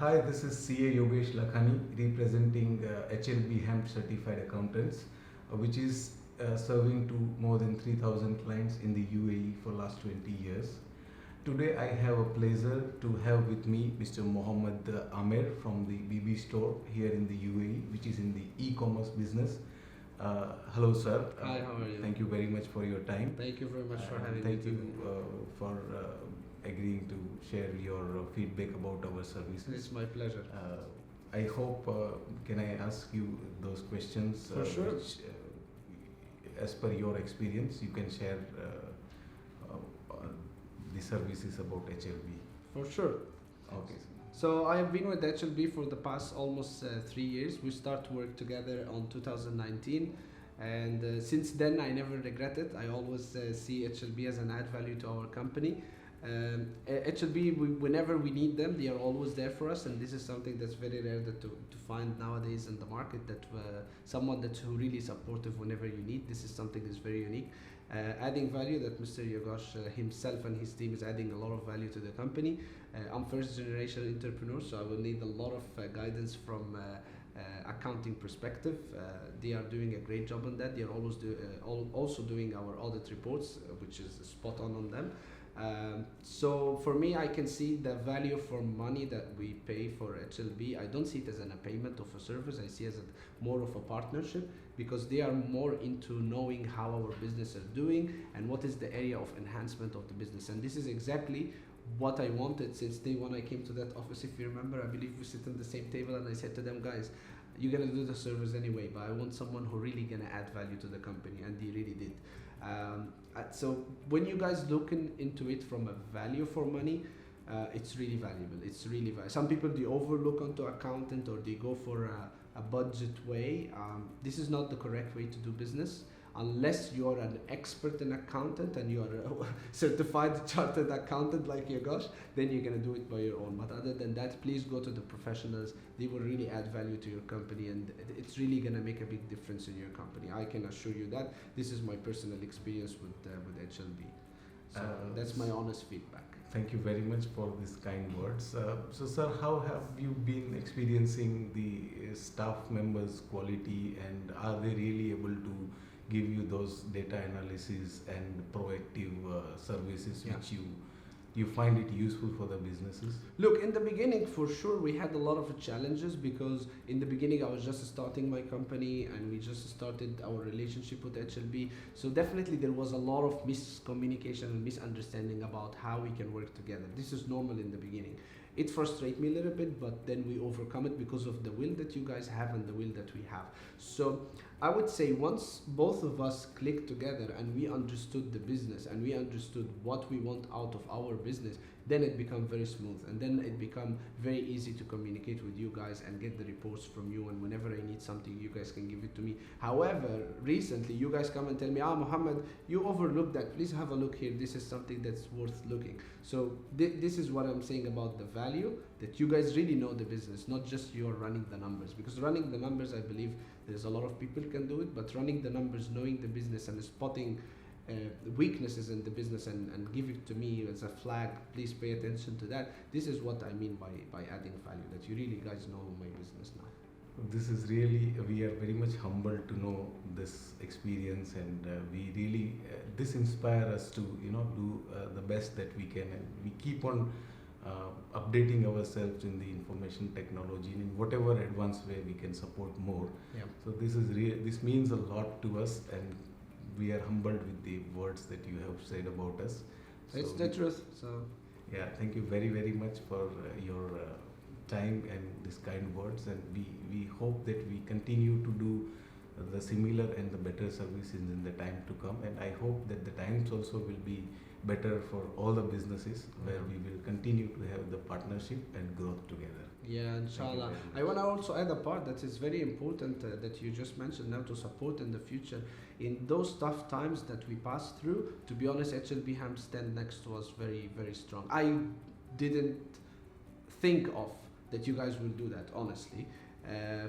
Hi, this is CA Yogesh Lakhani representing HLB HAMT certified accountants, which is serving to more than 3,000 clients in the UAE for last 20 years. Today I have a pleasure to have with me Mr. Mohammed Amer from the BB store here in the UAE, which is in the e-commerce business. Hello sir. Hi, how are you? Thank you very much for your time. Thank you very much for having me. Thank you today. for agreeing to share your feedback about our services. It's my pleasure. I hope, can I ask you those questions? For sure. Which, as per your experience, you can share the services about HLB. For sure. Okay. So I have been with HLB for the past almost 3 years. We start to work together on 2019. And since then, I never regret it. I always see HLB as an add value to our company. HLB, whenever we need them, they are always there for us, and this is something that's very rare to find nowadays in the market, that someone that's really supportive whenever you need. This is something that's very unique. Adding value, that Mr. Yogesh himself and his team is adding a lot of value to the company. I'm first generation entrepreneur, so I will need a lot of guidance from accounting perspective. They are doing a great job on that. They are always also doing our audit reports, which is spot on them. So for me, I can see the value for money that we pay for HLB. I don't see it as a payment of a service. I see it as more of a partnership, because they are more into knowing how our business is doing and what is the area of enhancement of the business. And this is exactly what I wanted since day one. I came to that office, if you remember, I believe we sit on the same table, and I said to them, guys, you're gonna do the service anyway, but I want someone who really gonna add value to the company, and they really did. So when you guys look into it from a value for money, it's really valuable. It's really valuable. Some people, they overlook onto accountant, or they go for a budget way. This is not the correct way to do business. Unless you are an expert in accountant and you are a certified chartered accountant like Yogesh, then you're going to do it by your own. But other than that, please go to the professionals. They will really add value to your company, and it's really going to make a big difference in your company. I can assure you that. This is my personal experience with HLB. So that's my honest feedback. Thank you very much for these kind words. So sir, how have you been experiencing the staff members' quality, and are they really able to give you those data analysis and proactive services which you find it useful for the businesses? Look, in the beginning, for sure, we had a lot of challenges, because in the beginning I was just starting my company and we just started our relationship with HLB. So definitely there was a lot of miscommunication and misunderstanding about how we can work together. This is normal in the beginning. It frustrates me a little bit, but then we overcome it because of the will that you guys have and the will that we have. So I would say once both of us clicked together and we understood the business and we understood what we want out of our business, then it become very smooth, and then it become very easy to communicate with you guys and get the reports from you, and whenever I need something, you guys can give it to me. However, recently you guys come and tell me, Mohammed, you overlooked that, please have a look here, this is something that's worth looking. So this is what I'm saying about the value, that you guys really know the business, not just you're running the numbers. Because running the numbers, I believe there's a lot of people can do it, but running the numbers, knowing the business and spotting weaknesses in the business and give it to me as a flag, please pay attention to that. This is what I mean by adding value, that you really guys know my business now. This is really, we are very much humbled to know this experience, and we really, this inspires us to, do the best that we can, and we keep on updating ourselves in the information technology, and in whatever advanced way we can support more. Yeah. So this means a lot to us, and we are humbled with the words that you have said about us. It's the truth. So yeah, thank you very, very much for your time and these kind words, and we hope that we continue to do the similar and the better services in the time to come, and I hope that the times also will be better for all the businesses, where we will continue to have the partnership and growth together. Yeah, inshallah. I want to also add a part that is very important that you just mentioned now, to support in the future. In those tough times that we pass through, to be honest, HLB HAMT stand next to us very, very strong. I didn't think of that you guys will do that, honestly.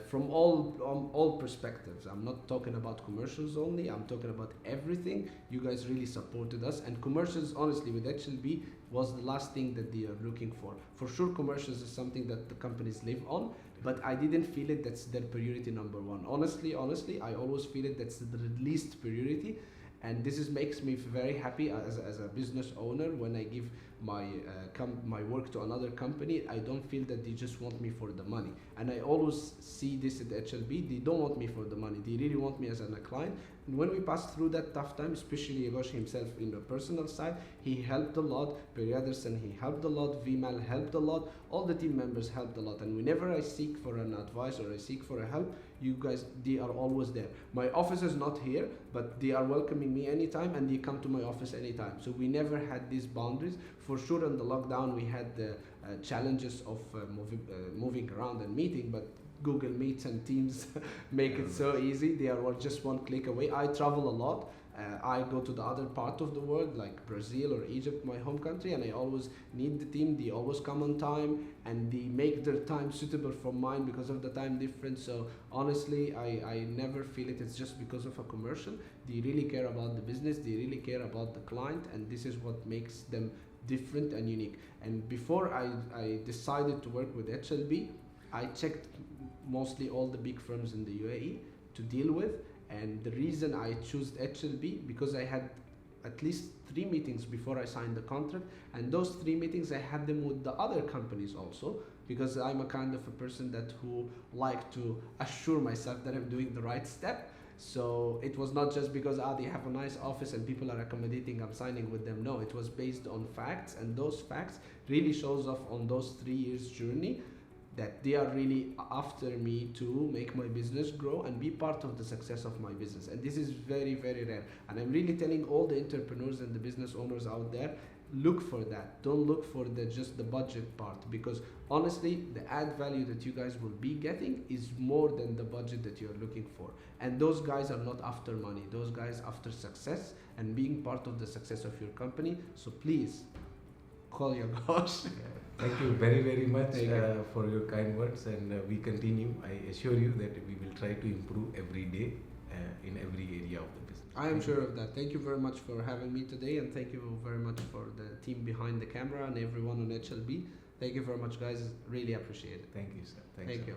from all perspectives. I'm not talking about commercials only, I'm talking about everything. You guys really supported us, and commercials, honestly, with HLB was the last thing that they are looking for. For sure, commercials is something that the companies live on, but I didn't feel it that's their priority number one. Honestly, I always feel it that's the least priority. And this makes me very happy as a business owner. When I give my work to another company, I don't feel that they just want me for the money. And I always see this at HLB. They don't want me for the money. They really want me as a client. And when we passed through that tough time, especially Yagosh himself in the personal side, he helped a lot. Perry Anderson, he helped a lot. Vimal helped a lot. All the team members helped a lot. And whenever I seek for an advice or I seek for a help, you guys, they are always there. My office is not here, but they are welcoming me anytime, and they come to my office anytime. So we never had these boundaries. For sure, in the lockdown, we had the challenges of moving around and meeting, but Google Meets and Teams make it so easy. They are just one click away. I travel a lot. I go to the other part of the world, like Brazil or Egypt, my home country, and I always need the team. They always come on time, and they make their time suitable for mine because of the time difference. So honestly, I never feel it's just because of a commercial. They really care about the business. They really care about the client, and this is what makes them different and unique. And before I decided to work with HLB, I checked mostly all the big firms in the UAE to deal with. And the reason I chose HLB, because I had at least 3 meetings before I signed the contract, and those 3 meetings I had them with the other companies also, because I'm a kind of a person who like to assure myself that I'm doing the right step. So it was not just because they have a nice office and people are accommodating, I'm signing with them. No, it was based on facts, and those facts really shows off on those 3 years journey, that they are really after me to make my business grow and be part of the success of my business. And this is very, very rare. And I'm really telling all the entrepreneurs and the business owners out there, look for that. Don't look for just the budget part, because honestly, the add value that you guys will be getting is more than the budget that you're looking for. And those guys are not after money. Those guys after success and being part of the success of your company. So please, call your gosh. Thank you very, very much for your kind words, and we continue. I assure you that we will try to improve every day in every area of the business. I am sure of that. Thank you very much for having me today, and thank you very much for the team behind the camera and everyone on HLB. Thank you very much, guys. Really appreciate it. Thank you, sir. Thank you.